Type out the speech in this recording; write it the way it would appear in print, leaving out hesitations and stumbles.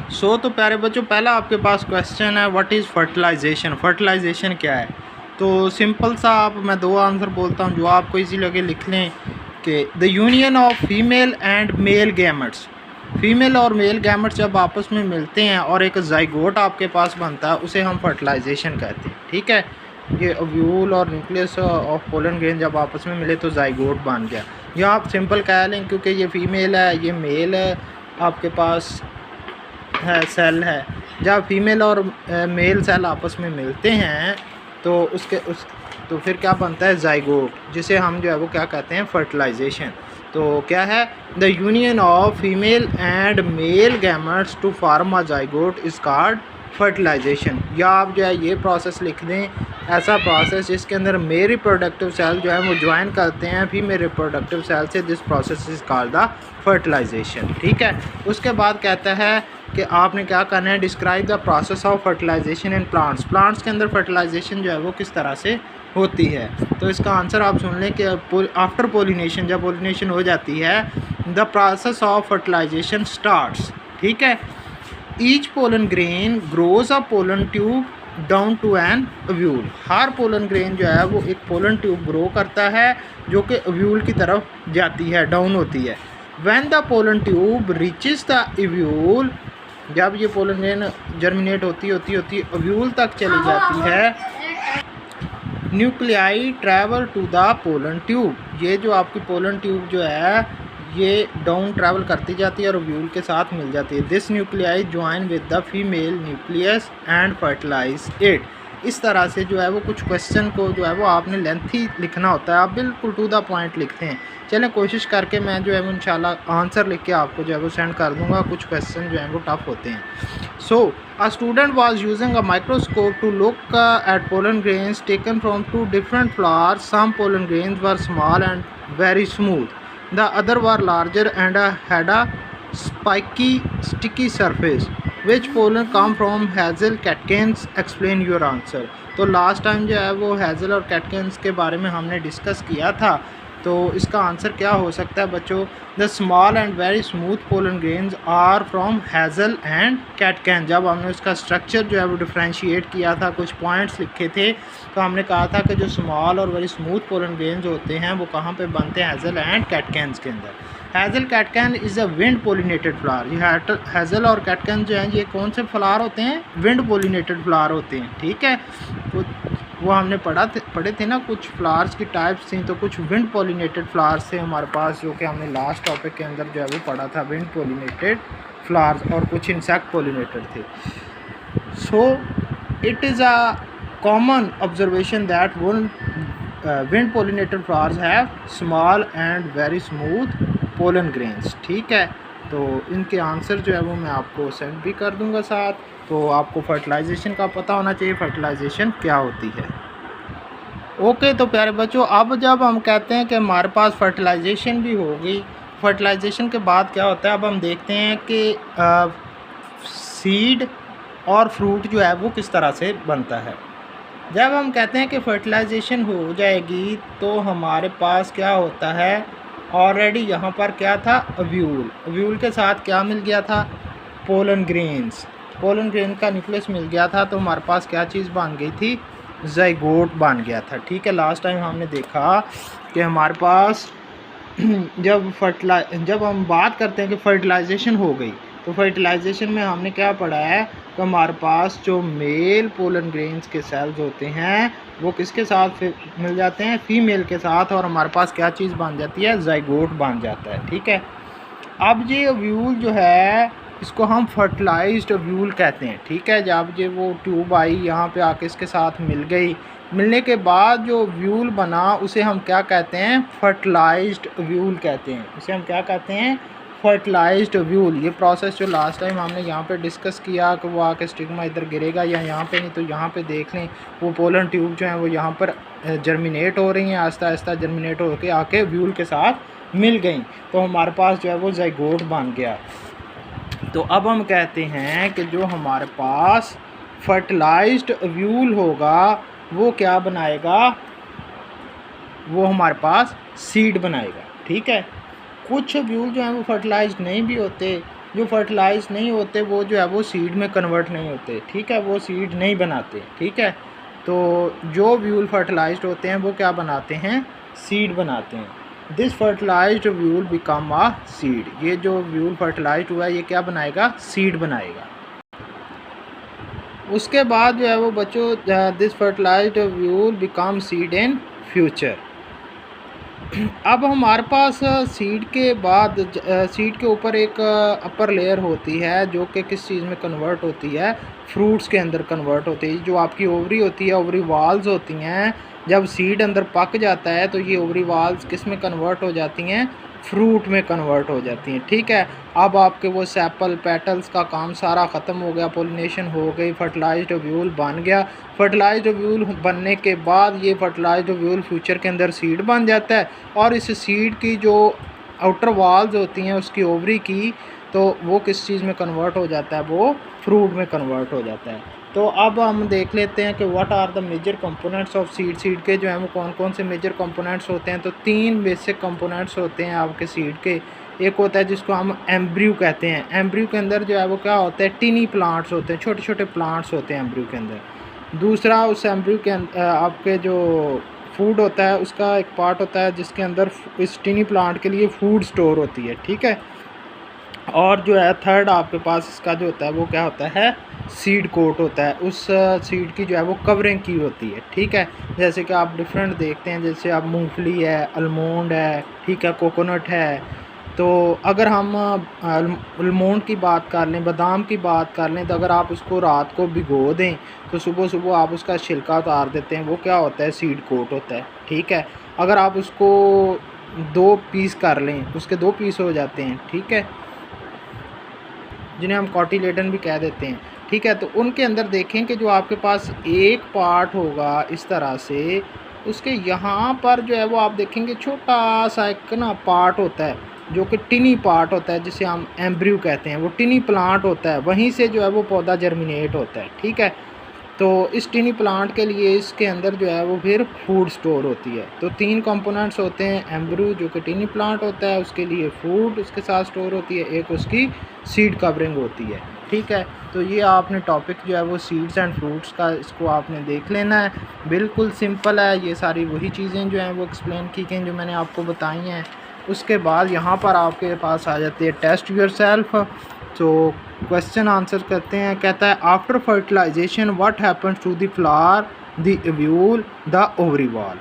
तो प्यारे बच्चों, पहला आपके पास क्वेश्चन है, व्हाट इज़ फर्टिलाइजेशन। फर्टिलाइजेशन क्या है? तो सिंपल सा मैं दो आंसर बोलता हूँ, जो आपको इजी लगे लिख लें कि the union of female and male gametes. Female और मेल गैमेट्स जब आपस में मिलते हैं और एक जाइगोट आपके पास बनता है, उसे हम फर्टिलाइजेशन कहते हैं। ठीक है, ये ओव्यूल और न्यूक्लियस ऑफ पोलन ग्रेन जब आपस में मिले तो जाइगोट बन गया। या आप सिंपल कह लें, क्योंकि ये फीमेल है, ये मेल है, आपके पास है सेल है। जब फीमेल और मेल सेल आपस में मिलते हैं तो तो फिर क्या बनता है? जाइगोट, जिसे हम जो है वो क्या कहते हैं? फर्टिलाइजेशन। तो क्या है? The union of female and male gametes to form a zygote is called fertilization. या आप जो है ये प्रोसेस लिख दें, ऐसा प्रोसेस जिसके अंदर मेल रिप्रोडक्टिव सेल जो है वो ज्वाइन करते हैं फीमेल रिप्रोडक्टिव सेल से, this process is called the fertilization. ठीक है, उसके बाद कहता है कि आपने क्या करना है? Describe the process of fertilization in plants. Plants के अंदर फर्टिलाइजेशन जो है वो किस तरह से होती है। तो इसका आंसर आप सुन लें कि आफ्टर पोलिनेशन, जब पोलिनेशन हो जाती है, the process of fertilization starts. ठीक है, each pollen grain grows a pollen tube down to an ovule. हर पोलन ग्रेन जो है वो एक पोलन ट्यूब ग्रो करता है जो कि ओव्यूल की तरफ जाती है, डाउन होती है। When the pollen tube reaches the ovule, जब ये पोलन ग्रेन जर्मिनेट होती ओव्यूल तक चली जाती है, nuclei travel to the pollen tube. ये जो आपकी पोलन ट्यूब जो है ये डाउन ट्रैवल करती जाती है और ओव्यूल के साथ मिल जाती है। This nuclei join with the female nucleus and fertilize it. इस तरह से जो है वो कुछ क्वेश्चन को जो है वो आपने लेंथी लिखना होता है, आप बिल्कुल टू द पॉइंट लिखते हैं। चलें, कोशिश करके मैं जो है वो इंशाल्लाह आंसर लिख के आपको जो है वो सेंड कर दूंगा। कुछ क्वेश्चन जो हैं वो टफ होते हैं। सो a student was using a microscope to look at pollen grains taken from to different flowers. Some pollen grains were small and very smooth, the other were larger and had a spiky sticky surface. Which pollen come from hazel catkins? Explain your answer. तो last time जो है वो hassle और कैटकिन्स के बारे में हमने discuss किया था। तो इसका आंसर क्या हो सकता है बच्चों? The small and very smooth pollen grains are from hazel and catkin. जब हमने उसका स्ट्रक्चर जो है वो डिफ्रेंशिएट किया था, कुछ पॉइंट्स लिखे थे, तो हमने कहा था कि जो स्मॉल और वेरी स्मूथ पोलन ग्रेन्स होते हैं वो कहाँ पे बनते हैं? हैज़ल एंड कैटकिन्स के अंदर। Hassle catkin is a wind pollinated flower. ये हैज़ल और कैटकिन जो हैं ये कौन से फ्लावर होते हैं? विंड पोलिनेटेड फ्लावर होते हैं। ठीक है, वो हमने पढ़े थे ना, कुछ फ्लावर्स की टाइप्स थी, तो कुछ विंड पोलिनेटेड फ्लावर्स थे हमारे पास, जो कि हमने लास्ट टॉपिक के अंदर जो है वो पढ़ा था, विंड पोलिनेटेड फ्लावर्स, और कुछ इंसेक्ट पोलिनेटेड थे। So it is a common observation that wind pollinated flowers have small and very smooth pollen grains. ठीक है, तो इनके आंसर जो है वो मैं आपको सेंड भी कर दूंगा साथ। तो आपको फर्टिलाइजेशन का पता होना चाहिए, फर्टिलाइजेशन क्या होती है। ओके, तो प्यारे बच्चों, अब जब हम कहते हैं कि हमारे पास फर्टिलाइजेशन भी हो गई, फर्टिलाइजेशन के बाद क्या होता है? अब हम देखते हैं कि सीड और फ्रूट जो है वो किस तरह से बनता है। जब हम कहते हैं कि फर्टिलाइजेशन हो जाएगी तो हमारे पास क्या होता है? ऑलरेडी यहाँ पर क्या था? ओव्यूल। ओव्यूल के साथ क्या मिल गया था? Pollen grains. पोलन ग्रेन का न्यूक्लियस मिल गया था, तो हमारे पास क्या चीज़ बन गई थी? जाइगोट बन गया था। ठीक है, लास्ट टाइम हमने देखा कि हमारे पास जब हम बात करते हैं कि फर्टिलाइजेशन हो गई, तो फर्टिलाइजेशन में हमने क्या पढ़ा है कि हमारे पास जो मेल पोलन ग्रेन्स के सेल्स होते हैं वो किसके साथ मिल जाते हैं? फीमेल के साथ, और हमारे पास क्या चीज़ बन जाती है? जाइगोट बन जाता है। ठीक है, अब ये ओव्यूल जो है इसको हम फर्टिलाइज्ड ओव्यूल कहते हैं। ठीक है, जब ये वो ट्यूब आई यहाँ पे आके इसके साथ मिल गई, मिलने के बाद जो ओव्यूल बना उसे हम क्या कहते हैं? फर्टिलाइज्ड ओव्यूल कहते हैं। इसे हम क्या कहते हैं? Fertilized ovule. ये प्रोसेस जो लास्ट टाइम हमने यहाँ पे डिस्कस किया कि वो आके स्टिग्मा इधर गिरेगा या यहाँ पे, नहीं तो यहाँ पे देख लें वो पोलन ट्यूब जो है वो यहाँ पर जर्मिनेट हो रही हैं, आहिस्ता आहिस्ता जर्मिनेट होकर आके ओव्यूल के साथ मिल गई, तो हमारे पास जो है वो जाइगोट बन गया। तो अब हम कहते हैं कि जो हमारे पास फर्टिलाइज्ड ओव्यूल होगा वो क्या बनाएगा? वो हमारे पास सीड बनाएगा। ठीक है, कुछ ओव्यूल जो हैं वो फर्टिलाइज्ड नहीं भी होते, जो फर्टिलाइज नहीं होते वो जो है वो सीड में कन्वर्ट नहीं होते, ठीक है, वो सीड नहीं बनाते, ठीक है। तो जो व्यूल फर्टिलाइज्ड होते हैं वो क्या बनाते हैं, सीड बनाते हैं। This fertilized ovule become a seed, ये जो व्यूल फर्टिलाइज्ड हुआ है ये क्या बनाएगा, सीड बनाएगा। उसके बाद जो है वो बच्चों this fertilized ovule become seed in future. अब हमारे पास सीड के बाद सीड के ऊपर एक अपर लेयर होती है जो कि किस चीज़ में कन्वर्ट होती है, फ्रूट्स के अंदर कन्वर्ट होती है। जो आपकी ओवरी होती है, ओवरी वाल्स होती हैं, जब सीड अंदर पक जाता है तो ये ओवरी वाल्स किस में कन्वर्ट हो जाती हैं, फ्रूट में कन्वर्ट हो जाती हैं, ठीक है। अब आपके वो सेपल पेटल्स का काम सारा ख़त्म हो गया, पोलिनेशन हो गई, फर्टिलाइज्ड ओव्यूल बन गया। फर्टिलाइज्ड ओव्यूल बनने के बाद ये फर्टिलाइज्ड ओव्यूल फ्यूचर के अंदर सीड बन जाता है और इस सीड की जो आउटर वॉल्स होती हैं उसकी ओवरी की, तो वो किस चीज़ में कन्वर्ट हो जाता है, वो फ्रूट में कन्वर्ट हो जाता है। तो अब हम देख लेते हैं कि what are the major components of seed. Seed के जो है वो कौन कौन से मेजर कंपोनेंट्स होते हैं। तो 3 बेसिक कंपोनेंट्स होते हैं आपके सीड के। एक होता है जिसको हम एम्ब्रियो कहते हैं। एम्ब्रियो के अंदर जो है वो क्या होता है, टिनी प्लांट्स होते हैं, छोटे छोटे प्लांट्स होते हैं एम्ब्रियो के अंदर। दूसरा, उस एम्ब्रियो के आपके जो फूड होता है उसका एक पार्ट होता है जिसके अंदर इस टिनी प्लांट के लिए फूड स्टोर होती है, ठीक है। और जो है थर्ड आपके पास इसका जो होता है वो क्या होता है, सीड कोट होता है। उस सीड की जो है वो कवरिंग की होती है, ठीक है। जैसे कि आप डिफरेंट देखते हैं, जैसे आप मूंगफली है, अलमोंड है, ठीक है, कोकोनट है। तो अगर हम अलमोंड की बात कर लें, बादाम की बात कर लें, तो अगर आप उसको रात को भिगो दें तो सुबह सुबह आप उसका छिलका उतार देते हैं, वो क्या होता है, सीड कोट होता है, ठीक है। अगर आप उसको 2 पीस कर लें, उसके 2 पीस हो जाते हैं, ठीक है, जिन्हें हम कॉटिलेडन भी कह देते हैं, ठीक है। तो उनके अंदर देखें कि जो आपके पास एक पार्ट होगा इस तरह से, उसके यहाँ पर जो है वो आप देखेंगे छोटा सा एक ना पार्ट होता है जो कि टिनी पार्ट होता है, जिसे हम एम्ब्रियो कहते हैं। वो टिनी प्लांट होता है, वहीं से जो है वो पौधा जर्मिनेट होता है, ठीक है। तो इस टिनी प्लांट के लिए इसके अंदर जो है वो फिर फूड स्टोर होती है। तो 3 कंपोनेंट्स होते हैं, एम्ब्रियो जो कि टिनी प्लांट होता है, उसके लिए फूड उसके साथ स्टोर होती है, एक उसकी सीड कवरिंग होती है, ठीक है। तो ये आपने टॉपिक जो है वो सीड्स एंड फ्रूट्स का, इसको आपने देख लेना है। बिल्कुल सिंपल है, ये सारी वही चीज़ें जो हैं वो एक्सप्लेन की गई जो मैंने आपको बताई हैं। उसके बाद यहाँ पर आपके पास आ जाती है टेस्ट योरसेल्फ। तो क्वेश्चन आंसर करते हैं। कहता है after fertilization what happens to the flower, the ovule, the ovary wall.